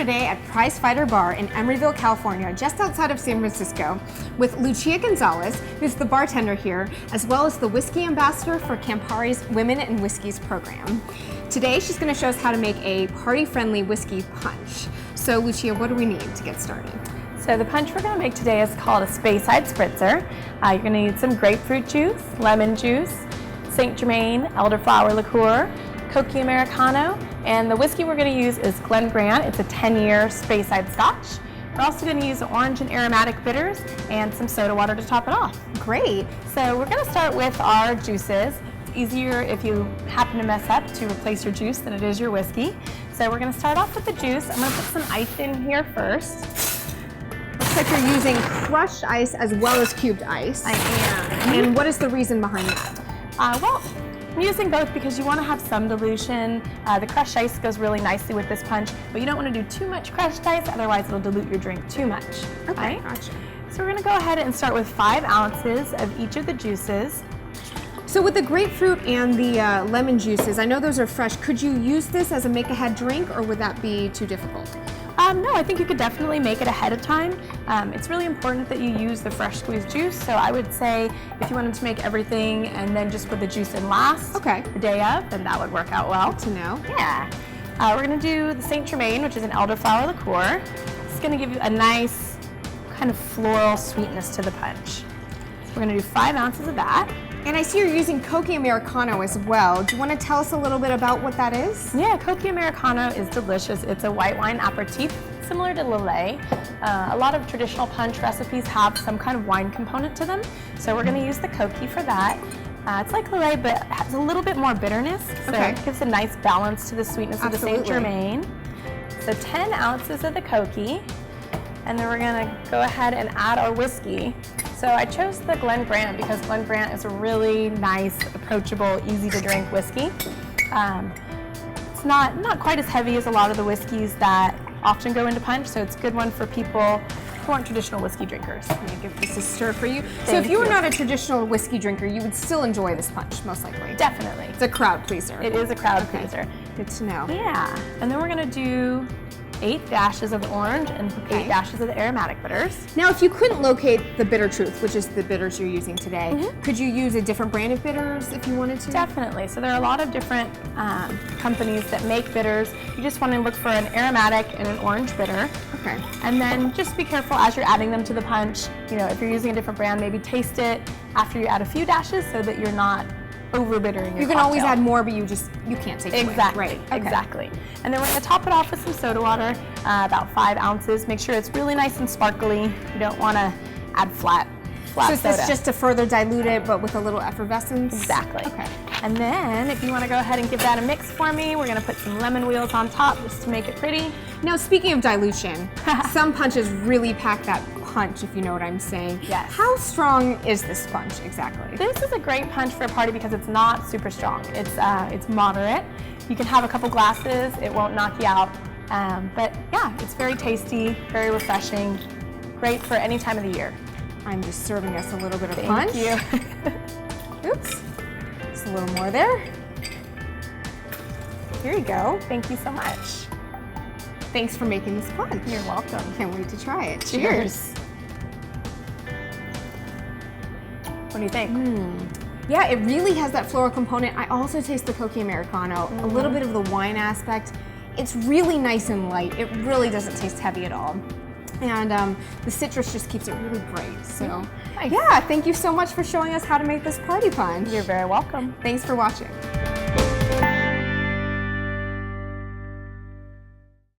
today at Prizefighter Bar in Emeryville, California, just outside of San Francisco, with Lucia Gonzales, who's the bartender here, as well as the whiskey ambassador for Campari's Women in Whiskies program. Today, she's going to show us how to make a party-friendly whiskey punch. So, Lucia, what do we need to get started? So the punch we're going to make today is called a Speyside Spritzer. You're going to need some grapefruit juice, lemon juice, St. Germain Elderflower liqueur, Cocchi Americano, and the whiskey we're going to use is Glen Grant. It's a 10-year Speyside Scotch. We're also going to use orange and aromatic bitters and some soda water to top it off. Great. So we're going to start with our juices. It's easier if you happen to mess up to replace your juice than it is your whiskey. So we're going to start off with the juice. I'm going to put some ice in here first. Looks like you're using crushed ice as well as cubed ice. I am. And what is the reason behind that? Well, I'm using both because you want to have some dilution. The crushed ice goes really nicely with this punch, but you don't want to do too much crushed ice, otherwise it'll dilute your drink too much. Okay, right? gotcha. So we're going to go ahead and start with 5 ounces of each of the juices. So with the grapefruit and the lemon juices, I know those are fresh. Could you use this as a make-ahead drink, or would that be too difficult? No, I think you could definitely make it ahead of time. It's really important that you use the fresh squeezed juice, so I would say if you wanted to make everything and then just put the juice in last the day of, then that would work out well. Good to know. Yeah. We're going to do the St. Germain, which is an elderflower liqueur. It's going to give you a nice kind of floral sweetness to the punch. So we're going to do 5 ounces of that. And I see you're using Cocchi Americano as well. Do you want to tell us a little bit about what that is? Yeah, Cocchi Americano is delicious. It's a white wine aperitif, similar to Lillet. A lot of traditional punch recipes have some kind of wine component to them, so we're going to use the Cocchi for that. It's like Lillet, but has a little bit more bitterness, so it gives a nice balance to the sweetness of the St. Germain. So 10 ounces of the Cocchi, and then we're going to go ahead and add our whiskey. So I chose the Glen Grant because Glen Grant is a really nice, approachable, easy to drink whiskey. It's not quite as heavy as a lot of the whiskeys that often go into punch, so it's a good one for people who aren't traditional whiskey drinkers. I'm gonna give this a stir for you. So if you were not a traditional whiskey drinker, you would still enjoy this punch, most likely. Definitely. It's a crowd pleaser. It is a crowd pleaser. Good to know. Yeah, and then we're gonna do 8 dashes of the orange and 8 dashes of the aromatic bitters. Now, if you couldn't locate the Bitter Truth, which is the bitters you're using today, could you use a different brand of bitters if you wanted to? Definitely. So there are a lot of different companies that make bitters. You just want to look for an aromatic and an orange bitter. Okay. And then just be careful as you're adding them to the punch. You know, if you're using a different brand, maybe taste it after you add a few dashes so that you're not over bittering your You can always add more, but you can't take it away. Right, exactly. And then we're going to top it off with some soda water, about 5 ounces. Make sure it's really nice and sparkly. You don't want to add flat so is soda. This just to further dilute it, but with a little effervescence? Exactly. Okay. And then if you want to go ahead and give that a mix for me, we're going to put some lemon wheels on top just to make it pretty. Now, speaking of dilution, some punches really pack that punch, if you know what I'm saying. Yes. How strong is this punch exactly? This is a great punch for a party because it's not super strong. It's moderate. You can have a couple glasses. It won't knock you out. But yeah, it's very tasty, very refreshing, great for any time of the year. I'm just serving us a little bit of punch. Thank you. Oops. Just a little more there. Here you go. Thank you so much. Thanks for making this punch. You're welcome. Can't wait to try it. Cheers. What do you think? Yeah, it really has that floral component. I also taste the Cocchi Americano, a little bit of the wine aspect. It's really nice and light. It really doesn't taste heavy at all. And the citrus just keeps it really bright. So, yeah, thank you so much for showing us how to make this party punch. You're very welcome. Thanks for watching.